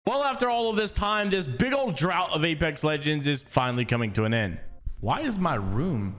Well, after all of this time, this big old drought of Apex Legends is finally coming to an end. Why is my room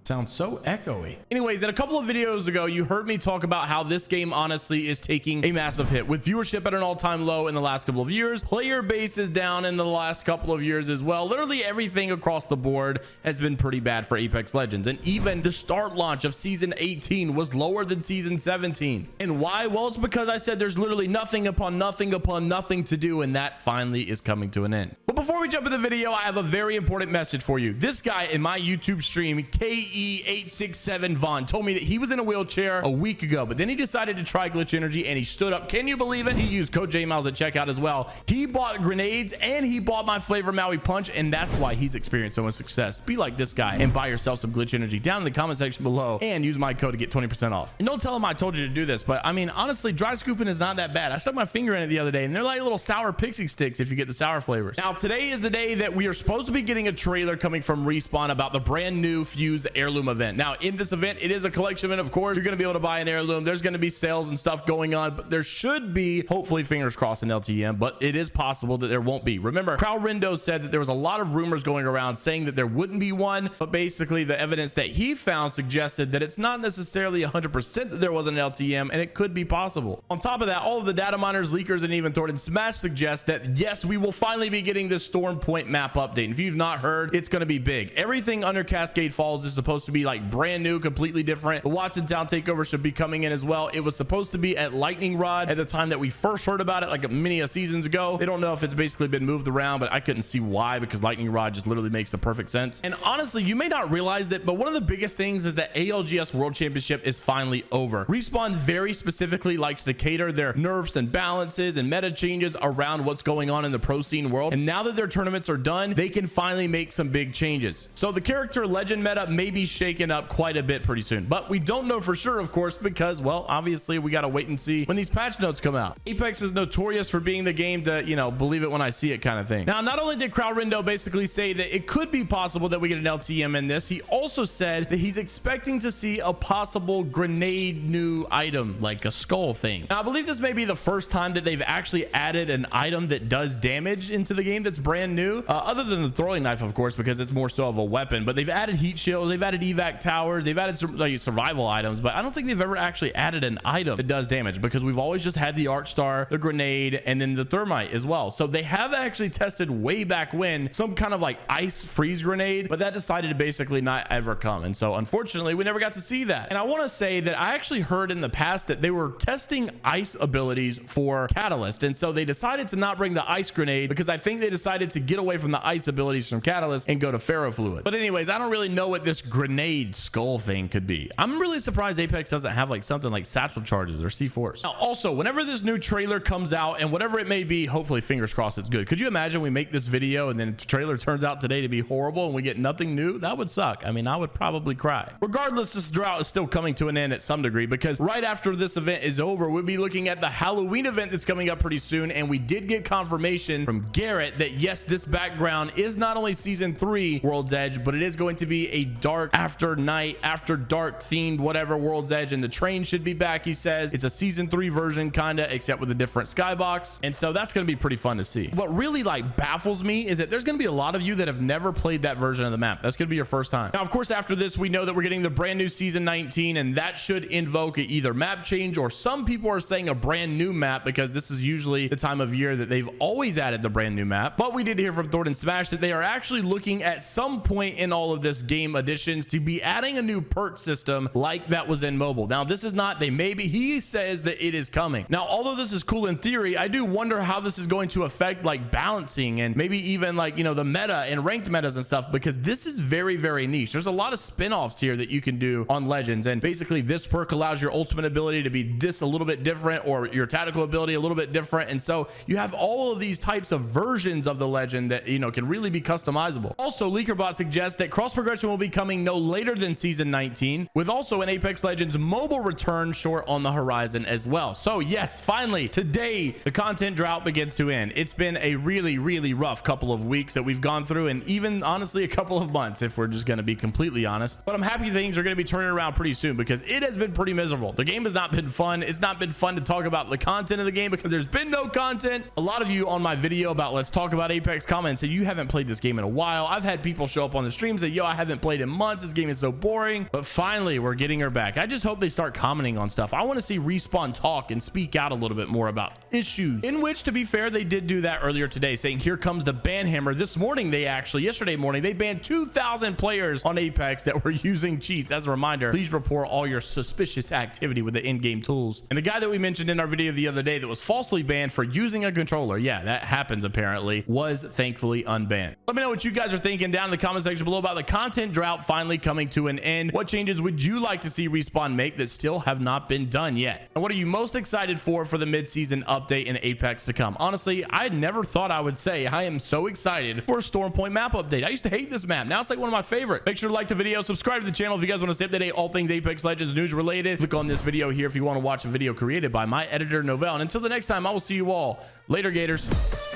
sound so echoey? Anyways, in a couple of videos ago, you heard me talk about how this game honestly is taking a massive hit with viewership at an all-time low in the last couple of years. Player base is down in the last couple of years as well. Literally everything across the board has been pretty bad for Apex Legends. And even the start launch of season 18 was lower than season 17. And why? Well, it's because I said there's literally nothing upon nothing upon nothing to do, and that finally is coming to an end. But before we jump in the video, I have a very important message for you. This guy in my YouTube stream, KE867 Vaughn, told me that he was in a wheelchair a week ago, but then he decided to try Glitch Energy and he stood up. Can you believe it? He used code JMiles at checkout as well. He bought grenades and he bought my Flavor Maui Punch, and that's why he's experienced so much success. Be like this guy and buy yourself some Glitch Energy down in the comment section below and use my code to get 20% off. And don't tell him I told you to do this, but I mean, honestly, dry scooping is not that bad. I stuck my finger in it the other day and they're like little sour pixie sticks if you get the sour flavors. Now, today is the day that we are supposed to be getting a trailer coming from Respawn about the brand new Fuse heirloom event. Now, in this event, it is a collection event. Of course, you're going to be able to buy an heirloom. There's going to be sales and stuff going on, but there should be, hopefully, fingers crossed, an LTM, but it is possible that there won't be. Remember, Crowrindo said that there was a lot of rumors going around saying that there wouldn't be one, but basically the evidence that he found suggested that it's not necessarily 100% that there was an LTM, and it could be possible. On top of that, all of the data miners, leakers, and even Thornton Smash suggest that yes, we will finally be getting this Storm Point map update. And if you've not heard, it's going to be big. Everything under Cascade Falls is supposed to be like brand new, completely different. The Watson Town takeover should be coming in as well. It was supposed to be at Lightning Rod at the time that we first heard about it, like many seasons ago. They don't know if it's basically been moved around, but I couldn't see why, because Lightning Rod just literally makes the perfect sense. And honestly, you may not realize that, but one of the biggest things is that ALGS World Championship is finally over. Respawn very specifically likes to cater their nerfs and balances and meta changes around what's going on in the pro scene world. And now that their tournaments are done, they can finally make some big changes. So the character legend meta may be shaken up quite a bit pretty soon, but we don't know for sure, of course, because, well, obviously we got to wait and see when these patch notes come out. Apex is notorious for being the game to, you know, believe it when I see it kind of thing. Now, not only did Crowrindo basically say that it could be possible that we get an LTM in this, he also said that he's expecting to see a possible grenade new item, like a skull thing. Now, I believe this may be the first time that they've actually added an item that does damage into the game that's brand new, other than the throwing knife, of course, because it's more so of a weapon. But they've added heat shields, they've added evac towers, they've added some like survival items, but I don't think they've ever actually added an item that does damage, because we've always just had the arc star, the grenade, and then the thermite as well. So they have actually tested way back when some kind of like ice freeze grenade, but that decided to basically not ever come. And so unfortunately, we never got to see that. And I want to say that I actually heard in the past that they were testing ice abilities for Catalyst, and so they decided to not bring the ice grenade because I think they decided to get away from the ice abilities from Catalyst and go to ferrofluid. But anyways, I don't really know what this grenade skull thing could be. I'm really surprised Apex doesn't have like something like satchel charges or C4s. Now, also, whenever this new trailer comes out, and whatever it may be, hopefully fingers crossed it's good. Could you imagine we make this video and then the trailer turns out today to be horrible and we get nothing new? That would suck. I mean, I would probably cry. Regardless, this drought is still coming to an end at some degree, because right after this event is over, we'll be looking at the Halloween event that's coming up pretty soon. And we did get confirmation from Garrett that yes, this background is not only season 3 World's Edge, but it is going to be a dark after night, after dark themed whatever World's Edge, and the train should be back. He says it's a season 3 version kinda, except with a different skybox, and so that's going to be pretty fun to see. What really like baffles me is that there's going to be a lot of you that have never played that version of the map. That's going to be your first time. Now, of course, after this, we know that we're getting the brand new season 19, and that should invoke either map change, or some people are saying a brand new map, because this is usually the time of year that they've always added the brand new map. But we did hear from Thornton Smash that they are actually looking at some point in all of this game additions to be adding a new perk system like that was in mobile. Now, this is not, he says that it is coming. Now, although this is cool in theory, I do wonder how this is going to affect like balancing and maybe even like, you know, the meta and ranked metas and stuff, because this is very, very niche. There's a lot of spin-offs here that you can do on Legends, and basically this perk allows your ultimate ability to be this a little bit different, or your tactical ability a little bit different. And so you have all of these types of versions of the Legend that, you know, can really be customizable. Also, LeakerBot suggests that cross progression will be coming no later than season 19, with also an Apex Legends mobile return short on the horizon as well. So yes, finally today the content drought begins to end. It's been a really rough couple of weeks that we've gone through, and even honestly a couple of months if we're just going to be completely honest. But I'm happy things are going to be turning around pretty soon, because it has been pretty miserable. The game has not been fun. It's not been fun to talk about the content of the game because there's been no content. A lot of you on my video about let's talk about Apex comment say you haven't played this game in a while. I've had people show up on the streams that, yo, I haven't played in months, this game is so boring. But finally we're getting her back. I just hope they start commenting on stuff. I want to see Respawn talk and speak out a little bit more about issues, in which, to be fair, they did do that earlier today, saying here comes the ban hammer. This morning yesterday morning they banned 2,000 players on Apex that were using cheats. As a reminder, please report all your suspicious activity with the in-game tools. And the guy that we mentioned in our video the other day that was falsely banned for using a controller, yeah, that happens apparently, was thankfully unbanned. Let me know what you guys are thinking down in the comment section below about the content drought finally coming to an end. What changes would you like to see Respawn make that still have not been done yet? And what are you most excited for the mid-season update in Apex to come? Honestly, I never thought I would say I am so excited for a Storm Point map update. I used to hate this map. Now it's like one of my favorite. Make sure to like the video, subscribe to the channel if you guys want to stay up to date all things Apex Legends news related. Click on this video here if you want to watch a video created by my editor Novell. And until the next time, I will see you all later, Gators.